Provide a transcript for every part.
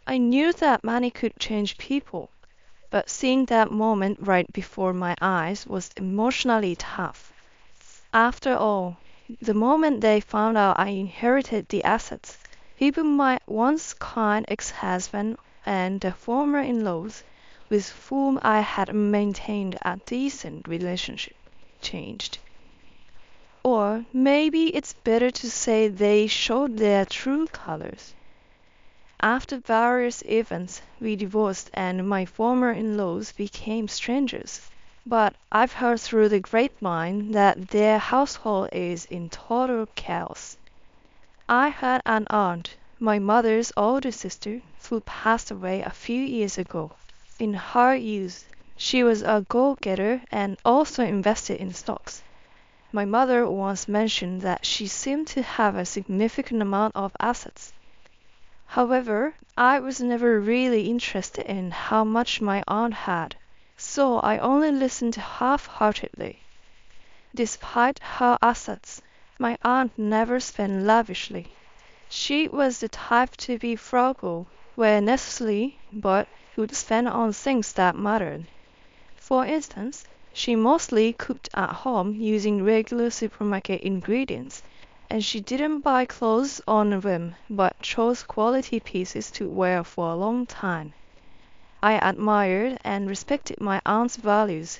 I knew that money could change people, but seeing that moment right before my eyes was emotionally tough. After all, the moment they found out I inherited the assets, even my once kind ex-husband and the former in-laws, with whom I had maintained a decent relationship, changed. Or maybe it's better to say they showed their true colors. After various events, we divorced and my former in-laws became strangers. But I've heard through the grapevine that their household is in total chaos. I had an aunt, my mother's older sister, who passed away a few years ago. In her youth, she was a go-getter and also invested in stocks. My mother once mentioned that she seemed to have a significant amount of assets. However, I was never really interested in how much my aunt had, so I only listened half-heartedly. Despite her assets, my aunt never spent lavishly. She was the type to be frugal where necessary, but would spend on things that mattered. For instance, she mostly cooked at home using regular supermarket ingredients, and she didn't buy clothes on a whim, but chose quality pieces to wear for a long time. I admired and respected my aunt's values.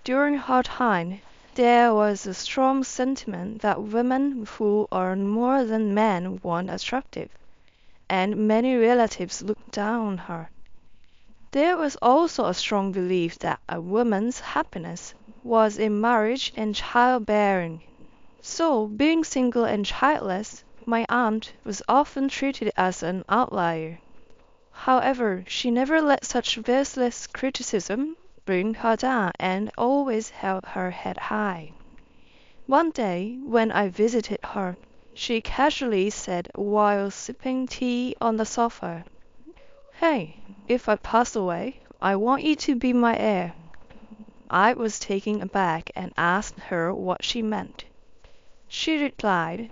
During her time, there was a strong sentiment that women who earn more than men weren't attractive, and many relatives looked down on her. There was also a strong belief that a woman's happiness was in marriage and childbearing. So, being single and childless, my aunt was often treated as an outlier. However, she never let such baseless criticism bring her down and always held her head high. One day, when I visited her, she casually said while sipping tea on the sofa, "Hey, if I pass away, I want you to be my heir." I was taken aback and asked her what she meant. She replied,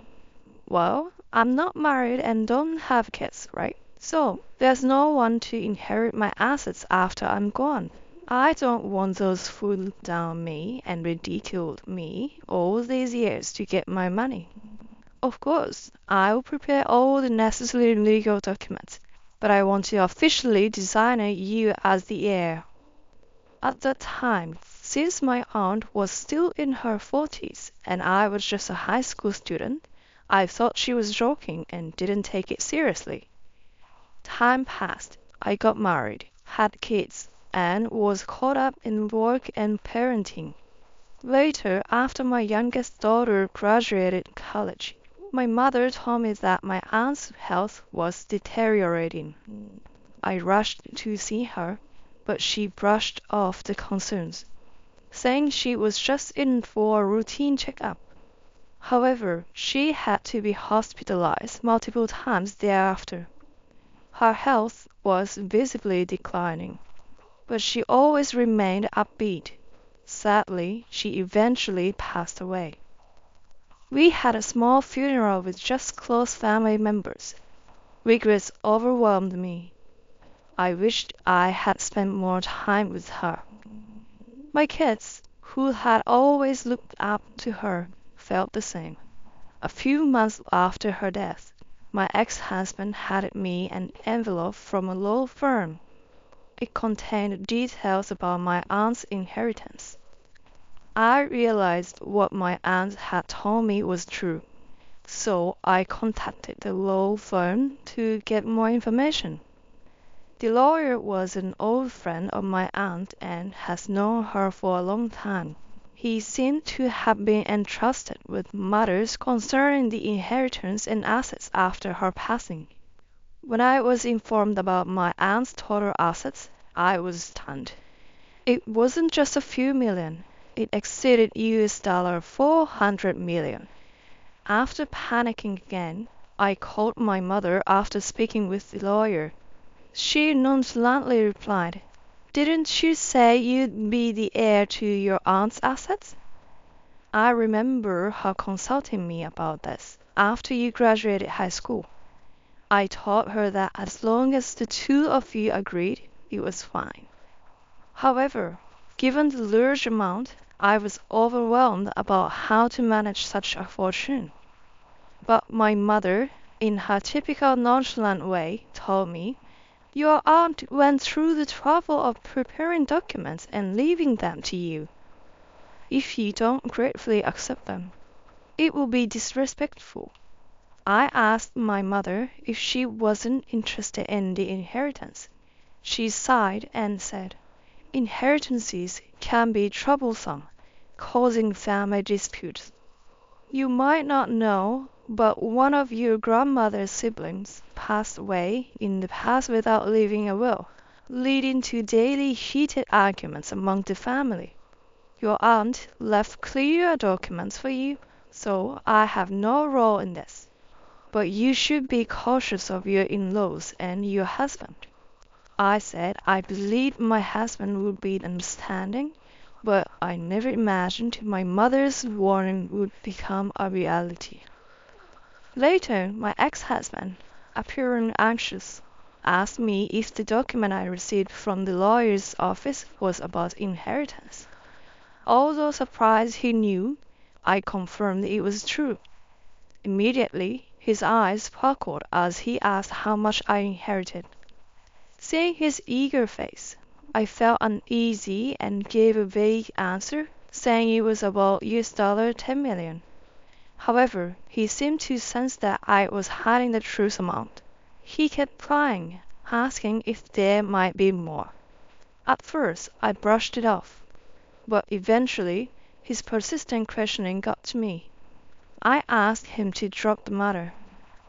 "Well, I'm not married and don't have kids, right? So there's no one to inherit my assets after I'm gone. I don't want those who looked down on me and ridiculed me all these years to get my money. Of course, I'll prepare all the necessary legal documents, but I want to officially designate you as the heir." At that time, since my aunt was still in her 40s and I was just a high school student, I thought she was joking and didn't take it seriously. Time passed. I got married, had kids, and was caught up in work and parenting. Later, after my youngest daughter graduated college, my mother told me that my aunt's health was deteriorating. I rushed to see her, but she brushed off the concerns, saying she was just in for a routine checkup. However, she had to be hospitalized multiple times thereafter. Her health was visibly declining, but she always remained upbeat. Sadly, she eventually passed away. We had a small funeral with just close family members. Regrets overwhelmed me. I wished I had spent more time with her. My kids, who had always looked up to her, felt the same. A few months after her death, my ex-husband handed me an envelope from a law firm. It contained details about my aunt's inheritance. I realized what my aunt had told me was true, so I contacted the law firm to get more information. The lawyer was an old friend of my aunt and has known her for a long time. He seemed to have been entrusted with matters concerning the inheritance and assets after her passing. When I was informed about my aunt's total assets, I was stunned. It wasn't just a few million. It exceeded $400 million. After panicking again, I called my mother after speaking with the lawyer. She nonchalantly replied, "Didn't you say you'd be the heir to your aunt's assets?" I remember her consulting me about this after you graduated high school. I told her that as long as the two of you agreed, it was fine. However, given the large amount, I was overwhelmed about how to manage such a fortune. But my mother, in her typical nonchalant way, told me, "Your aunt went through the trouble of preparing documents and leaving them to you. If you don't gratefully accept them, it will be disrespectful." I asked my mother if she wasn't interested in the inheritance. She sighed and said, "Inheritances can be troublesome, causing family disputes. You might not know, but one of your grandmother's siblings passed away in the past without leaving a will, leading to daily heated arguments among the family. Your aunt left clear documents for you, so I have no role in this. But you should be cautious of your in-laws and your husband." I said I believed my husband would be understanding, but I never imagined my mother's warning would become a reality. Later, my ex-husband, appearing anxious, asked me if the document I received from the lawyer's office was about inheritance. Although surprised he knew, I confirmed it was true. Immediately, his eyes sparkled as he asked how much I inherited. Seeing his eager face, I felt uneasy and gave a vague answer, saying it was about $10 million. However, he seemed to sense that I was hiding the true amount. He kept prying, asking if there might be more. At first, I brushed it off, but eventually his persistent questioning got to me. I asked him to drop the matter,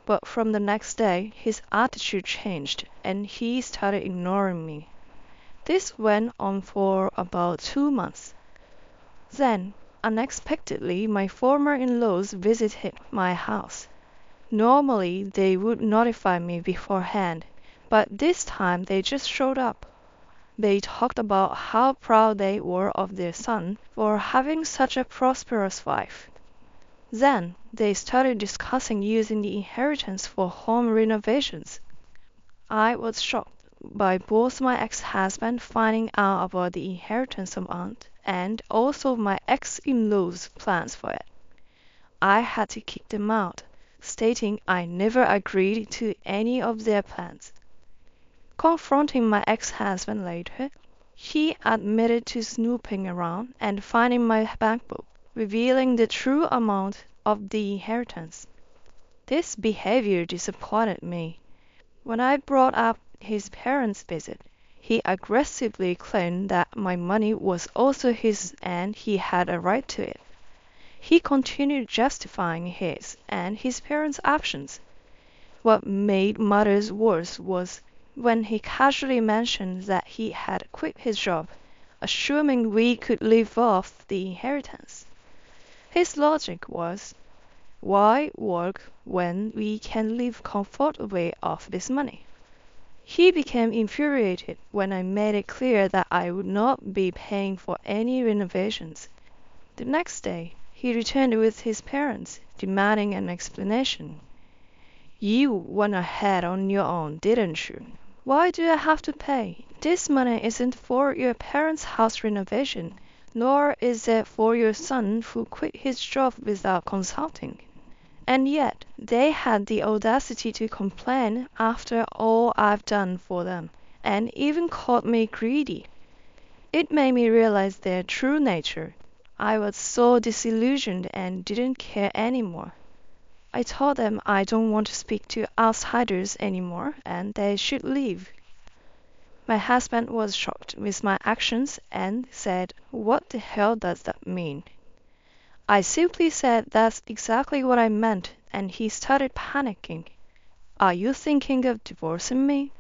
but from the next day his attitude changed and he started ignoring me. This went on for about 2 months. Then, unexpectedly, my former in-laws visited my house. Normally, they would notify me beforehand, but this time they just showed up. They talked about how proud they were of their son for having such a prosperous wife. Then they started discussing using the inheritance for home renovations. I was shocked by both my ex-husband finding out about the inheritance amount and also my ex-in-law's plans for it. I had to kick them out, stating I never agreed to any of their plans. Confronting my ex-husband later, he admitted to snooping around and finding my bank book, revealing the true amount of the inheritance. This behavior disappointed me. When I brought up his parents' visit, he aggressively claimed that my money was also his and he had a right to it. He continued justifying his and his parents' actions. What made matters worse was when he casually mentioned that he had quit his job, assuming we could live off the inheritance. His logic was, "Why work when we can live comfortably off this money?" He became infuriated when I made it clear that I would not be paying for any renovations. The next day, he returned with his parents, demanding an explanation. "You went ahead on your own, didn't you? Why do I have to pay? This money isn't for your parents' house renovation, nor is it for your son who quit his job without consulting." And yet they had the audacity to complain after all I've done for them, and even called me greedy. It made me realize their true nature. I was so disillusioned and didn't care anymore. I told them I don't want to speak to outsiders anymore and they should leave. My husband was shocked with my actions and said, "What the hell does that mean?" I simply said that's exactly what I meant, and he started panicking. "Are you thinking of divorcing me?"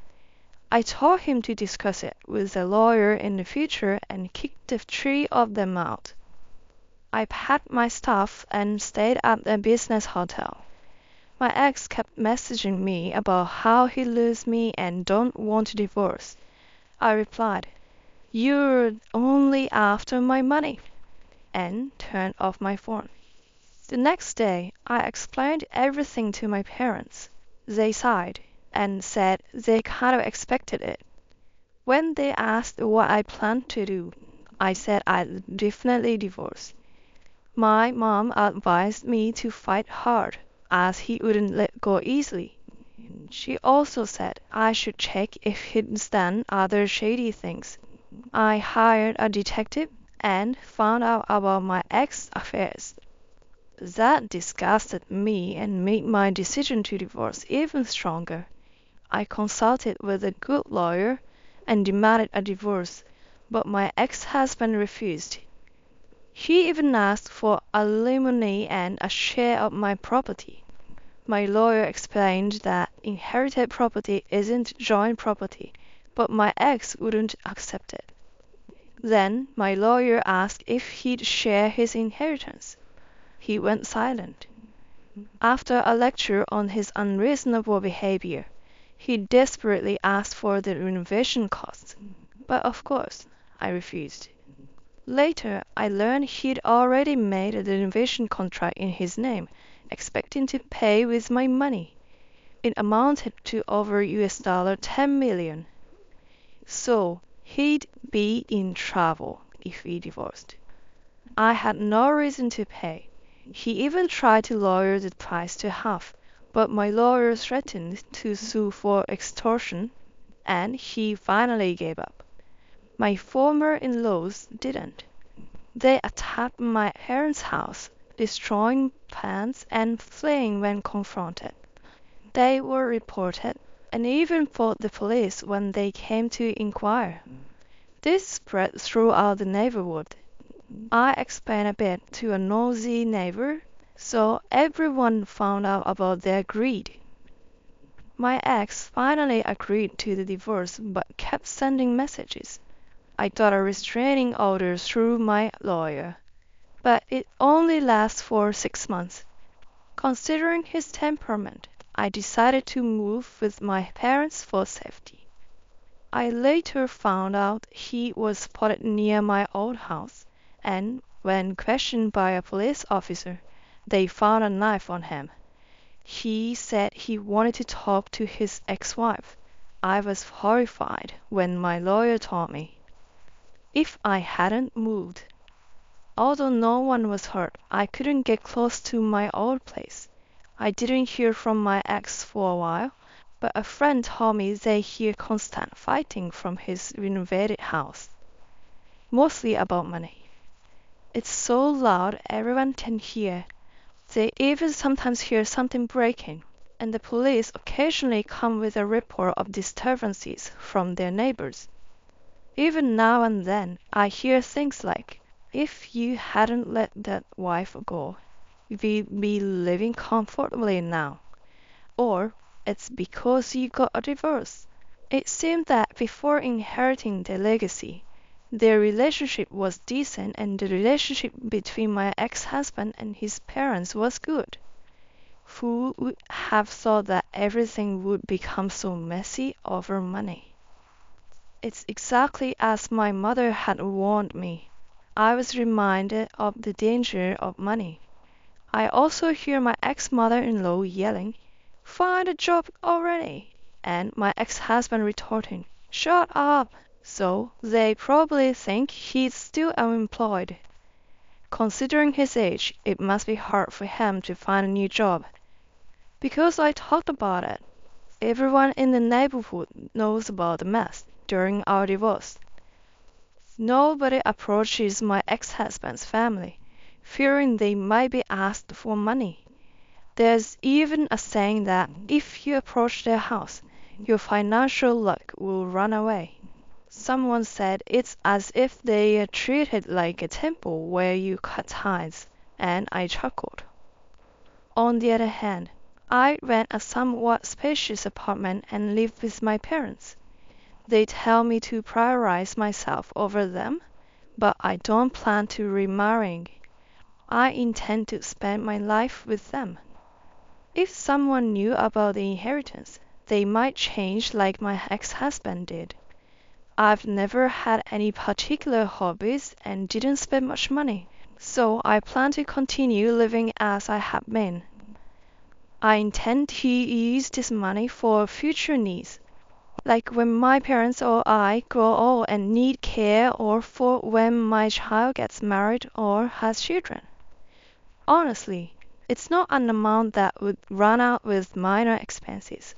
I told him to discuss it with a lawyer in the future and kicked the three of them out. I packed my stuff and stayed at a business hotel. My ex kept messaging me about how he loves me and don't want to divorce. I replied, "You're only after my money," and turned off my phone. The next day, I explained everything to my parents. They sighed, and said they kind of expected it. When they asked what I planned to do, I said I'd definitely divorce. My mom advised me to fight hard, as he wouldn't let go easily. She also said I should check if he'd done other shady things. I hired a detective and found out about my ex affairs. That disgusted me and made my decision to divorce even stronger. I consulted with a good lawyer and demanded a divorce, but my ex-husband refused. He even asked for alimony and a share of my property. My lawyer explained that inherited property isn't joint property, but my ex wouldn't accept it. Then my lawyer asked if he'd share his inheritance. He went silent. After a lecture on his unreasonable behavior, he desperately asked for the renovation costs, but of course I refused. Later, I learned he'd already made a renovation contract in his name, expecting to pay with my money. It amounted to over $10 million. So he'd be in trouble if we divorced. I had no reason to pay. He even tried to lower the price to half, but my lawyer threatened to sue for extortion, and he finally gave up. My former in-laws didn't. They attacked my parents' house, destroying plants and fleeing when confronted. They were reported and even fought the police when they came to inquire. This spread throughout the neighborhood. I explained a bit to a nosy neighbor, so everyone found out about their greed. My ex finally agreed to the divorce but kept sending messages. I got a restraining order through my lawyer, but it only lasts for 6 months. Considering his temperament, I decided to move with my parents for safety. I later found out he was spotted near my old house, and when questioned by a police officer, they found a knife on him. He said he wanted to talk to his ex-wife. I was horrified when my lawyer told me. If I hadn't moved, although no one was hurt, I couldn't get close to my old place. I didn't hear from my ex for a while, but a friend told me they hear constant fighting from his renovated house, mostly about money. It's so loud everyone can hear. They even sometimes hear something breaking, and the police occasionally come with a report of disturbances from their neighbors. Even now and then, I hear things like, if you hadn't let that wife go, we'd be living comfortably now. Or, it's because you got a divorce. It seemed that before inheriting the legacy, their relationship was decent and the relationship between my ex-husband and his parents was good. Who would have thought that everything would become so messy over money? It's exactly as my mother had warned me. I was reminded of the danger of money. I also hear my ex-mother-in-law yelling, "Find a job already!" and my ex-husband retorting, "Shut up!" So they probably think he's still unemployed. Considering his age, it must be hard for him to find a new job. Because I talked about it, everyone in the neighborhood knows about the mess during our divorce. Nobody approaches my ex-husband's family, fearing they might be asked for money. There's even a saying that if you approach their house, your financial luck will run away. Someone said it's as if they are treated like a temple where you cut ties, and I chuckled. On the other hand, I rent a somewhat spacious apartment and live with my parents. They tell me to prioritize myself over them, but I don't plan to remarrying. I intend to spend my life with them. If someone knew about the inheritance, they might change like my ex-husband did. I've never had any particular hobbies and didn't spend much money, so I plan to continue living as I have been. I intend to use this money for future needs, like when my parents or I grow old and need care, or for when my child gets married or has children. Honestly, it's not an amount that would run out with minor expenses,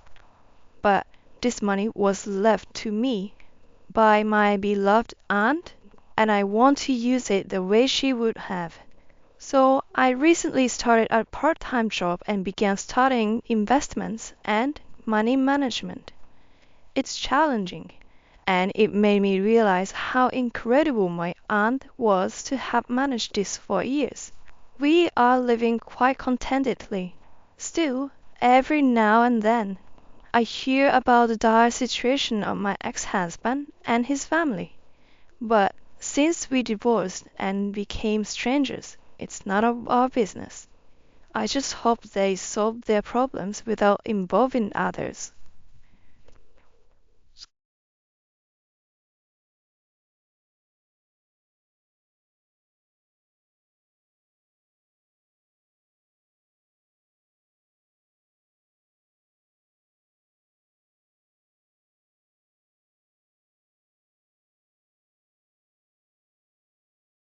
but this money was left to me by my beloved aunt, and I want to use it the way she would have. So I recently started a part-time job and began studying investments and money management. It's challenging, and it made me realize how incredible my aunt was to have managed this for years. We are living quite contentedly. Still, every now and then, I hear about the dire situation of my ex-husband and his family. But since we divorced and became strangers, it's none of our business. I just hope they solve their problems without involving others.